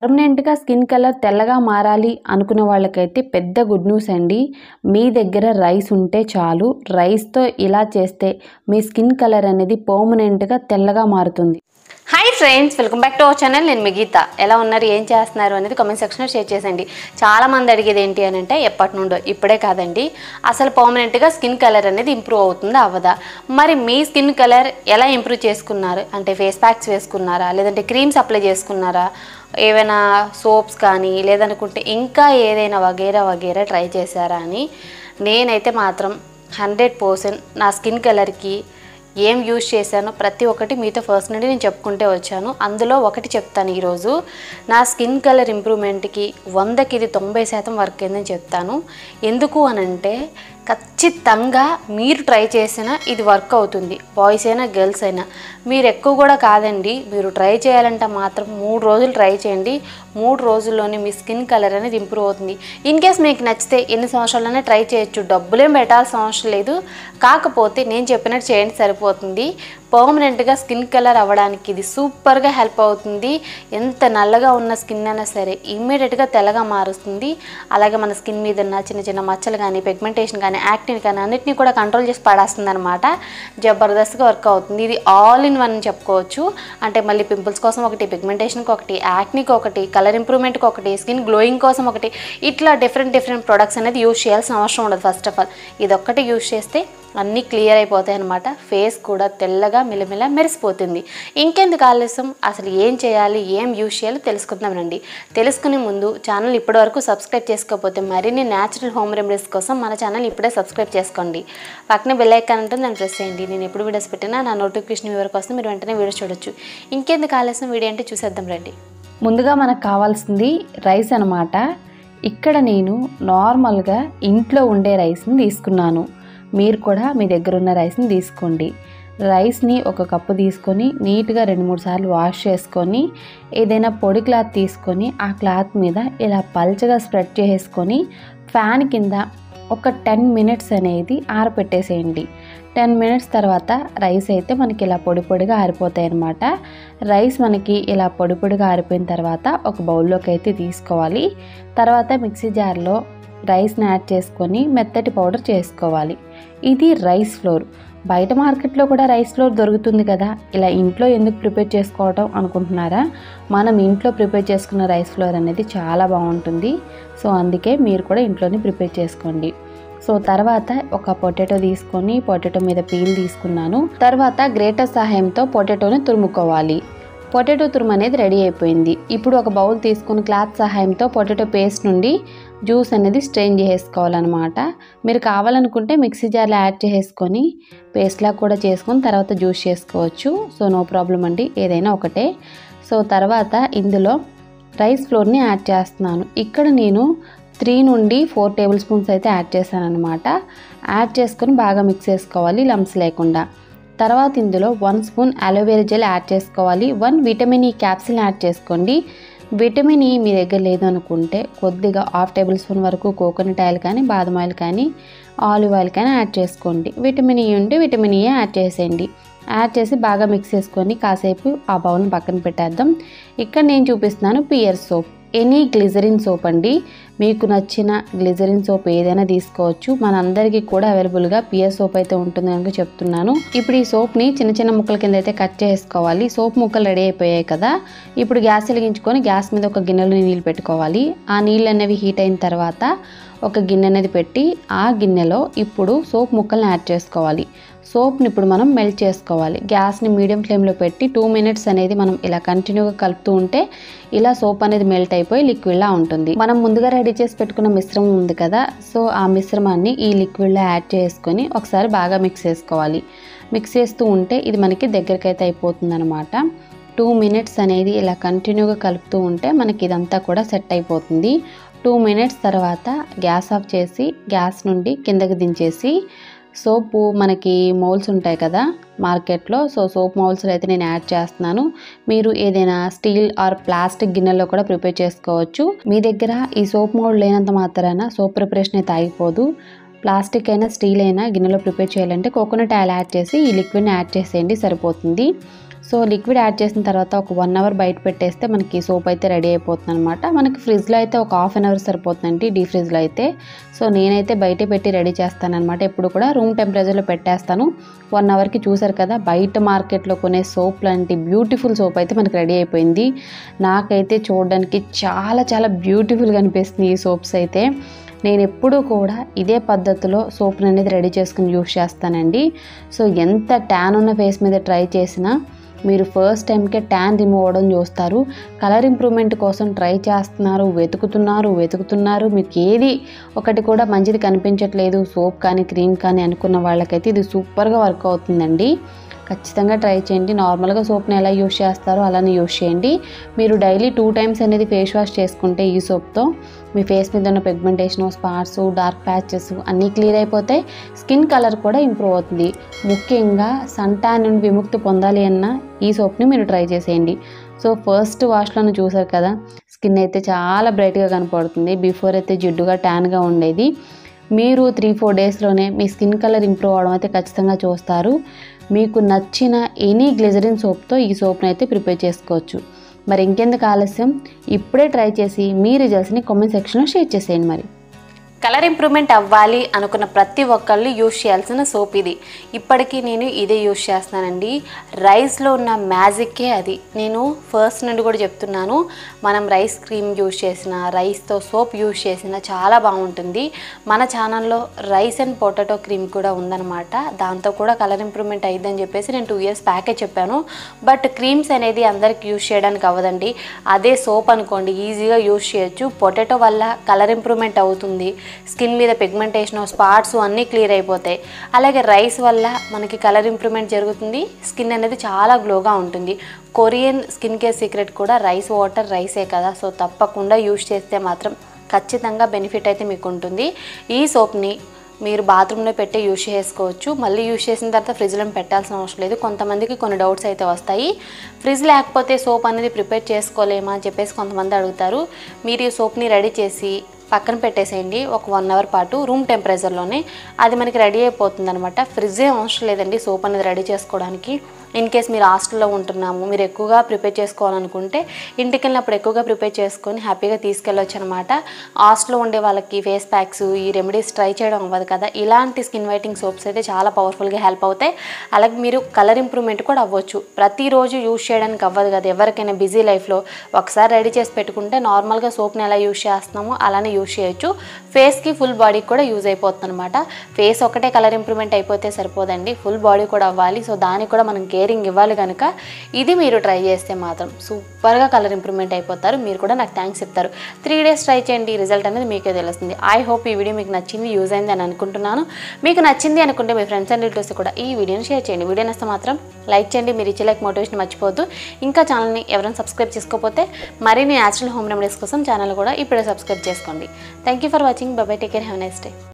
పర్మనెంట్గా skin colour తెల్లగా మారాలి అనుకునే వాళ్ళకైతే పెద్ద గుడ్ న్యూస్ అండి. మీ దగ్గర రైస్ ఉంటే చాలు. రైస్తో ఇలా చేస్తే మీ స్కిన్ కలర్ అనేది పర్మనెంట్గా తెల్లగా మారుతుంది. Hi friends, welcome back to our channel. నేను మీ గీత. ఎలా ఉన్నారు, ఏం చేస్తున్నారు అనేది కామెంట్ సెక్షన్లో షేర్ చేసేయండి. చాలామంది అడిగేది ఏంటి అని అంటే ఎప్పటి నుండో, ఇప్పుడే కాదండి, అసలు పర్మనెంట్గా స్కిన్ కలర్ అనేది ఇంప్రూవ్ అవుతుందా అవ్వదా? మరి మీ స్కిన్ కలర్ ఎలా ఇంప్రూవ్ చేసుకున్నారు అంటే ఫేస్ ప్యాక్స్ వేసుకున్నారా, లేదంటే క్రీమ్స్ అప్లై చేసుకున్నారా, ఏవైనా సోప్స్ కానీ, లేదనుకుంటే ఇంకా ఏదైనా వగేరా ట్రై చేశారా అని నేనైతే మాత్రం 100% నా స్కిన్ కలర్కి ఏం యూజ్ చేశానో ప్రతి ఒక్కటి మీతో ఫస్ట్ నుండి నేను చెప్పుకుంటే వచ్చాను. అందులో ఒకటి చెప్తాను ఈరోజు. నా స్కిన్ కలర్ ఇంప్రూవ్మెంట్కి 100కి ఇది 90% వర్క్ అయిందని చెప్తాను. ఎందుకు అనంటే ఖచ్చితంగా మీరు ట్రై చేసినా ఇది వర్క్ అవుతుంది. బాయ్స్ అయినా గర్ల్స్ అయినా. మీరు ఎక్కువ కూడా కాదండి, మీరు ట్రై చేయాలంటే మాత్రం 3 రోజులు ట్రై చేయండి. 3 రోజుల్లోనే మీ స్కిన్ కలర్ అనేది ఇంప్రూవ్ అవుతుంది. ఇన్ కేస్ మీకు నచ్చితే ఎన్ని సంవత్సరాలైనా ట్రై చేయొచ్చు, డబ్బులేం పెట్టాల్సిన అవసరం లేదు. కాకపోతే నేను చెప్పినట్టు చేయండి సరిపోతుంది. పర్మనెంట్గా స్కిన్ కలర్ అవ్వడానికి ఇది సూపర్గా హెల్ప్ అవుతుంది. ఎంత నల్లగా ఉన్న స్కిన్ అయినా సరే ఇమ్మీడియట్గా తెల్లగా మారుస్తుంది. అలాగే మన స్కిన్ మీద ఉన్న చిన్న చిన్న మచ్చలు కానీ, పిగ్మెంటేషన్ కానీ, యాక్టిన్ కానీ అన్నిటినీ కూడా కంట్రోల్ చేసి పడేస్తుంది అనమాట. జబర్దస్త్గా వర్క్ అవుతుంది. ఇది ఆల్ ఇన్ వన్ చెప్పుకోవచ్చు. అంటే మళ్ళీ పింపుల్స్ కోసం ఒకటి, పిగ్మెంటేషన్కి ఒకటి, యాక్నీకి ఒకటి, కలర్ ఇంప్రూవ్మెంట్కి ఒకటి, స్కిన్ గ్లోయింగ్ కోసం ఒకటి, ఇట్లా డిఫరెంట్ ప్రొడక్ట్స్ అనేది యూజ్ చేయాల్సిన అవసరం ఉండదు. ఫస్ట్ ఆఫ్ ఆల్ ఇదొక్కటి యూజ్ చేస్తే అన్నీ క్లియర్ అయిపోతాయి అనమాట. ఫేస్ కూడా తెల్లగా మిలమిల మెరిసిపోతుంది. ఇంకెందుకు ఆలస్యం, అసలు ఏం చేయాలి, ఏం యూజ్ చేయాలో తెలుసుకుందామండి. తెలుసుకునే ముందు ఛానల్ ఇప్పటివరకు సబ్స్క్రైబ్ చేసుకోకపోతే మరిన్ని న్యాచురల్ హోమ్ రెమెడీస్ కోసం మన ఛానల్ ఇప్పుడే సబ్స్క్రైబ్ చేసుకోండి. పక్కనే బెల్ ఐకాన్ ఉంటుంది, దాన్ని ప్రెస్ చేయండి. నేను ఎప్పుడు వీడియోస్ పెట్టినా నా నోటిఫికేషన్ మీ వరకు వస్తే మీరు వెంటనే వీడియో చూడొచ్చు. ఇంకెందుకు ఆలస్యం, వీడియో అంటే చూసేద్దాం రండి. ముందుగా మనకు కావాల్సింది రైస్ అనమాట. ఇక్కడ నేను నార్మల్గా ఇంట్లో ఉండే రైస్ని తీసుకున్నాను. మీరు కూడా మీ దగ్గర ఉన్న రైస్ని తీసుకోండి. రైస్ని ఒక కప్పు తీసుకొని నీట్గా 2-3 సార్లు వాష్ చేసుకొని ఏదైనా పొడి క్లాత్ తీసుకొని ఆ క్లాత్ మీద ఇలా పల్చగా స్ప్రెడ్ చేసుకొని ఫ్యాన్ కింద ఒక 10 మినిట్స్ అనేది ఆరపెట్టేసేయండి. 10 మినిట్స్ తర్వాత రైస్ అయితే మనకి ఇలా పొడిగా ఆరిపోతాయి అన్నమాట. రైస్ మనకి ఇలా పొడిగా ఆరిపోయిన తర్వాత ఒక బౌల్లోకి అయితే తీసుకోవాలి. తర్వాత మిక్సీ జార్లో రైస్ని యాడ్ చేసుకొని మెత్తటి పౌడర్ చేసుకోవాలి. ఇది రైస్ ఫ్లోర్. బయట మార్కెట్లో కూడా రైస్ ఫ్లోర్ దొరుకుతుంది కదా, ఇలా ఇంట్లో ఎందుకు ప్రిపేర్ చేసుకోవటం అనుకుంటున్నారా? మనం ఇంట్లో ప్రిపేర్ చేసుకున్న రైస్ ఫ్లోర్ అనేది చాలా బాగుంటుంది. సో అందుకే మీరు కూడా ఇంట్లోనే ప్రిపేర్ చేసుకోండి. సో తర్వాత ఒక పొటాటో తీసుకొని పొటాటో మీద పీల్ తీసుకున్నాను. తర్వాత గ్రేటర్ సహాయంతో పొటాటోని తురుముకోవాలి. పొటాటో తురుము అనేది రెడీ అయిపోయింది. ఇప్పుడు ఒక బౌల్ తీసుకుని క్లాత్ సహాయంతో పొటాటో పేస్ట్ నుండి జ్యూస్ అనేది స్ట్రెయిన్ చేసుకోవాలన్నమాట. మీరు కావాలనుకుంటే మిక్సీ జార్లో యాడ్ చేసుకొని పేస్ట్లా కూడా చేసుకొని తర్వాత జ్యూస్ చేసుకోవచ్చు. సో నో ప్రాబ్లం అండి, ఏదైనా ఒకటే. సో తర్వాత ఇందులో రైస్ ఫ్లోర్ని యాడ్ చేస్తున్నాను. ఇక్కడ నేను 3 నుండి 4 టేబుల్ స్పూన్స్ అయితే యాడ్ చేశాను అనమాట. యాడ్ చేసుకొని బాగా మిక్స్ చేసుకోవాలి లంప్స్ లేకుండా. తర్వాత ఇందులో 1 స్పూన్ అలోవెరా జెల్ యాడ్ చేసుకోవాలి. 1 విటమిన్ ఈ క్యాప్సిల్ యాడ్ చేసుకోండి. విటమిన్ ఈ మీ దగ్గర లేదు అనుకుంటే కొద్దిగా 1/2 టేబుల్ స్పూన్ వరకు కోకోనట్ ఆయిల్ కానీ, బాదం ఆయిల్ కానీ, ఆలివ్ ఆయిల్ కానీ యాడ్ చేసుకోండి. విటమిన్ ఈ ఉంటే విటమిన్ ఈ యాడ్ చేసేయండి. యాడ్ చేసి బాగా మిక్స్ చేసుకొని కాసేపు ఆ బౌల్ని పక్కన పెట్టేద్దాం. ఇక్కడ నేను చూపిస్తున్నాను pear soap. Any glycerin soap అండి, మీకు నచ్చిన గ్లిజరిన్ సోప్ ఏదైనా తీసుకోవచ్చు. మనందరికీ కూడా అవైలబుల్గా పియర్ సోప్ అయితే ఉంటుంది కనుక చెప్తున్నాను. ఇప్పుడు ఈ సోప్ని చిన్న ముక్కల కింద అయితే కట్ చేసుకోవాలి. సోప్ ముక్కలు రెడీ అయిపోయాయి కదా, ఇప్పుడు గ్యాస్ వెలిగించుకొని గ్యాస్ మీద ఒక గిన్నెలో నీళ్ళు పెట్టుకోవాలి. ఆ నీళ్ళు అనేవి హీట్ అయిన తర్వాత ఒక గిన్నె అనేది పెట్టి ఆ గిన్నెలో ఇప్పుడు సోప్ ముక్కల్ని యాడ్ చేసుకోవాలి. సోప్ని ఇప్పుడు మనం మెల్ట్ చేసుకోవాలి. గ్యాస్ని మీడియం ఫ్లేమ్లో పెట్టి 2 మినిట్స్ అనేది మనం ఇలా కంటిన్యూగా కలుపుతూ ఉంటే ఇలా సోప్ అనేది మెల్ట్ అయిపోయి లిక్విడ్లా ఉంటుంది. మనం ముందుగా రెడీ చేసి పెట్టుకున్న మిశ్రమం ఉంది కదా, సో ఆ మిశ్రమాన్ని ఈ లిక్విడ్లో యాడ్ చేసుకొని ఒకసారి బాగా మిక్స్ చేసుకోవాలి. మిక్స్ చేస్తూ ఉంటే ఇది మనకి దగ్గరికి అయితే అయిపోతుంది అనమాట. 2 మినిట్స్ అనేది ఇలా కంటిన్యూగా కలుపుతూ ఉంటే మనకి ఇదంతా కూడా సెట్ అయిపోతుంది. 2 మినిట్స్ తర్వాత గ్యాస్ ఆఫ్ చేసి గ్యాస్ నుండి కిందకి దించేసి సోపు మనకి మౌల్స్ ఉంటాయి కదా మార్కెట్లో, సో సోప్ మౌల్స్లో అయితే నేను యాడ్ చేస్తున్నాను. మీరు ఏదైనా స్టీల్ ఆర్ ప్లాస్టిక్ గిన్నెలో కూడా ప్రిపేర్ చేసుకోవచ్చు. మీ దగ్గర ఈ సోప్ మౌల్డ్ లేనంత మాత్రాన సోప్ ప్రిపరేషన్ అయితే ఆగిపోదు. ప్లాస్టిక్ అయినా స్టీల్ అయినా గిన్నెలో ప్రిపేర్ చేయాలంటే కోకోనట్ ఆయిల్ యాడ్ చేసి ఈ లిక్విడ్ని యాడ్ చేసేయండి, సరిపోతుంది. సో లిక్విడ్ యాడ్ చేసిన తర్వాత ఒక 1 అవర్ బయట పెట్టేస్తే మనకి సోప్ అయితే రెడీ అయిపోతుంది అనమాట. మనకి ఫ్రిడ్జ్లో అయితే ఒక హాఫ్ అన్ అవర్ సరిపోతుందండి, డీ ఫ్రిడ్జ్లో అయితే. సో నేనైతే బయటే పెట్టి రెడీ చేస్తాను అనమాట. ఎప్పుడు కూడా రూమ్ టెంపరేచర్లో పెట్టేస్తాను. 1 అవర్కి చూసారు కదా, బయట మార్కెట్లో కొనే సోప్ లాంటి బ్యూటిఫుల్ సోప్ అయితే మనకి రెడీ అయిపోయింది. నాకైతే చూడడానికి చాలా చాలా బ్యూటిఫుల్గా అనిపిస్తుంది ఈ సోప్స్ అయితే. నేను ఎప్పుడూ కూడా ఇదే పద్ధతిలో సోప్ని అనేది రెడీ చేసుకుని యూస్ చేస్తానండి. సో ఎంత ట్యాన్ ఉన్న ఫేస్ మీద ట్రై చేసినా మీరు ఫస్ట్ టైంకే ట్యాన్ రిమూవ్ అవ్వడం చూస్తారు. కలర్ ఇంప్రూవ్మెంట్ కోసం ట్రై చేస్తున్నారు, వెతుకుతున్నారు, మీకు ఏది ఒకటి కూడా మంచిది కనిపించట్లేదు, సోప్ కానీ క్రీమ్ కానీ అనుకున్న వాళ్ళకైతే ఇది సూపర్గా వర్క్ అవుతుందండి. ఖచ్చితంగా ట్రై చేయండి. నార్మల్గా సోప్ని ఎలా యూస్ చేస్తారో అలానే యూస్ చేయండి. మీరు డైలీ 2 టైమ్స్ అనేది ఫేస్ వాష్ చేసుకుంటే ఈ సోప్తో మీ ఫేస్ మీద ఉన్న పిగ్మెంటేషన్, స్పాట్స్, డార్క్ ప్యాచెస్ అన్నీ క్లియర్ అయిపోతాయి. స్కిన్ కలర్ కూడా ఇంప్రూవ్ అవుతుంది. ముఖ్యంగా సన్ ట్యాన్ నుండి విముక్తి పొందాలి అన్న ఈ సోప్ని మీరు ట్రై చేసేయండి. సో ఫస్ట్ వాష్లోనే చూసారు కదా, స్కిన్ అయితే చాలా బ్రైట్గా కనపడుతుంది. బిఫోర్ అయితే జిడ్డుగా ట్యాన్గా ఉండేది. మీరు 3-4 డేస్లోనే మీ స్కిన్ కలర్ ఇంప్రూవ్ అవడం అయితే ఖచ్చితంగా చూస్తారు. మీకు నచ్చిన ఎనీ గ్లిజరిన్ సోప్తో ఈ సోప్ని అయితే ప్రిపేర్ చేసుకోవచ్చు. మరి ఇంకెందుకు ఆలస్యం, ఇప్పుడే ట్రై చేసి మీ రిజల్ట్స్ని కామెంట్ సెక్షన్లో షేర్ చేసేయండి. మరి కలర్ ఇంప్రూవ్మెంట్ అవ్వాలి అనుకున్న ప్రతి ఒక్కళ్ళు యూస్ చేయాల్సిన సోప్ ఇది. ఇప్పటికీ నేను ఇదే యూస్ చేస్తున్నానండి. రైస్లో ఉన్న మ్యాజిక్కే అది. నేను ఫస్ట్ నుండి కూడా చెప్తున్నాను, మనం రైస్ క్రీమ్ యూస్ చేసిన, రైస్తో సోప్ యూస్ చేసిన చాలా బాగుంటుంది. మన ఛానల్లో రైస్ అండ్ పొటాటో క్రీమ్ కూడా ఉందన్నమాట. దాంతో కూడా కలర్ ఇంప్రూవ్మెంట్ అయ్యిద్దని చెప్పేసి నేను 2 ఇయర్స్ బ్యాకే చెప్పాను. బట్ క్రీమ్స్ అనేది అందరికి యూస్ చేయడానికి అవ్వదండి. అదే సోప్ అనుకోండి, ఈజీగా యూస్ చేయొచ్చు. పొటాటో వల్ల కలర్ ఇంప్రూవ్మెంట్ అవుతుంది, స్కిన్ మీద పిగ్మెంటేషన్, స్పాట్స్ అన్నీ క్లియర్ అయిపోతాయి. అలాగే రైస్ వల్ల మనకి కలర్ ఇంప్రూవ్మెంట్ జరుగుతుంది, స్కిన్ అనేది చాలా గ్లోగా ఉంటుంది. కొరియన్ స్కిన్ కేర్ సీక్రెట్ కూడా రైస్ వాటర్, రైసే కదా. సో తప్పకుండా యూస్ చేస్తే మాత్రం ఖచ్చితంగా బెనిఫిట్ అయితే మీకు ఉంటుంది. ఈ సోప్ని మీరు బాత్రూంలో పెట్టే యూస్ చేసుకోవచ్చు. మళ్ళీ యూస్ చేసిన తర్వాత ఫ్రిడ్జ్లో పెట్టాల్సిన అవసరం లేదు. కొంతమందికి కొన్ని డౌట్స్ అయితే వస్తాయి. ఫ్రిడ్జ్ లేకపోతే సోప్ అనేది ప్రిపేర్ చేసుకోలేమా అని చెప్పేసి కొంతమంది అడుగుతారు. మీరు ఈ సోప్ని రెడీ చేసి పక్కన పెట్టేసేయండి ఒక 1 అవర్ పాటు రూమ్ టెంపరేచర్లోనే. అది మనకి రెడీ అయిపోతుంది అనమాట. ఫ్రిడ్జ్ ఏం అవసరం లేదండి సోప్ అనేది రెడీ చేసుకోవడానికి. ఇన్ కేస్ మీరు హాస్టల్లో ఉంటున్నాము, మీరు ఎక్కువగా ప్రిపేర్ చేసుకోవాలనుకుంటే ఇంటికి వెళ్ళినప్పుడు ఎక్కువగా ప్రిపేర్ చేసుకొని హ్యాపీగా తీసుకెళ్ళొచ్చు అనమాట. హాస్టల్లో ఉండే వాళ్ళకి ఫేస్ ప్యాక్స్, ఈ రెమెడీస్ ట్రై చేయడం అవ్వదు కదా. ఇలాంటి స్కిన్ వైటింగ్ సోప్స్ అయితే చాలా పవర్ఫుల్గా హెల్ప్ అవుతాయి. అలాగే మీరు కలర్ ఇంప్రూవ్మెంట్ కూడా అవ్వచ్చు. ప్రతిరోజు యూస్ చేయడానికి అవ్వదు కదా ఎవరికైనా బిజీ లైఫ్లో. ఒకసారి రెడీ చేసి పెట్టుకుంటే నార్మల్గా సోప్ని ఎలా యూస్ చేస్తున్నామో అలానే యూస్ చేయొచ్చు. ఫేస్కి, ఫుల్ బాడీకి కూడా యూజ్ అయిపోతుంది అనమాట. ఫేస్ ఒకటే కలర్ ఇంప్రూవ్మెంట్ అయిపోతే సరిపోదండి, ఫుల్ బాడీ కూడా అవ్వాలి. సో దానికి కూడా మనం కేరింగ్ ఇవ్వాలి కనుక ఇది మీరు ట్రై చేస్తే మాత్రం సూపర్గా కలర్ ఇంప్రూవ్మెంట్ అయిపోతారు. మీరు కూడా నాకు థ్యాంక్స్ చెప్తారు. 3 డేస్ ట్రై చేయండి, రిజల్ట్ అనేది మీకే తెలుస్తుంది. ఐ హోప్ ఈ వీడియో మీకు నచ్చింది, యూజ్ అయింది అని అనుకుంటున్నాను. మీకు నచ్చింది అనుకుంటే మీ ఫ్రెండ్స్ అండ్ రిలేటివ్స్ కూడా ఈ వీడియోని షేర్ చేయండి. వీడియో నచ్చితే మాత్రం లైక్ చేయండి. మీరు ఇచ్చే లైక్ మోటివేషన్ మర్చిపోవద్దు. ఇంకా ఛానల్ని ఎవరైనా సబ్స్క్రైబ్ చేసుకోకపోతే మరిన్ని న్యాచురల్ హోమ్ రెమెడీస్ కోసం ఛానల్ కూడా ఇప్పుడే సబ్స్క్రైబ్ చేసుకోండి. Thank you for watching. By by, take care, have a nice day.